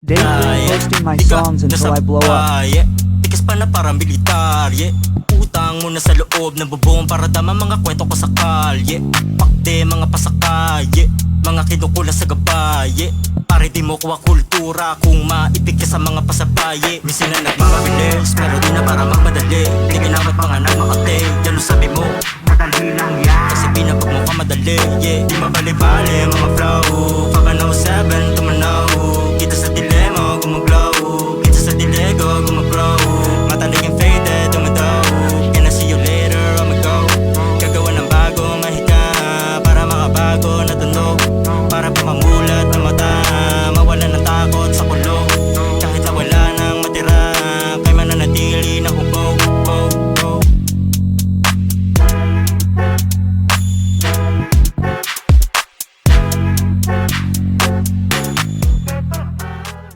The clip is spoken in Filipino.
Day 3 posting my songs until I blow up. Tikas pa na parang militar, Utang mo na sa loob ng bubong para tama mga kwento ko sa kalye. Pakde mga pasakay, mga kinukula sa gabay, Pare di mo kuha kultura kung maipig ka sa mga pasabay, Minsan na nagmamabilis pero di na para magmadali. Di kinawat mga namakate, yan sabi mo madali lang yan. Kasi pinapag mo ka madali, Di mabali-bali mga flow. Pagkanaw 7 tumanaw, kita sa dilema gumaglaw.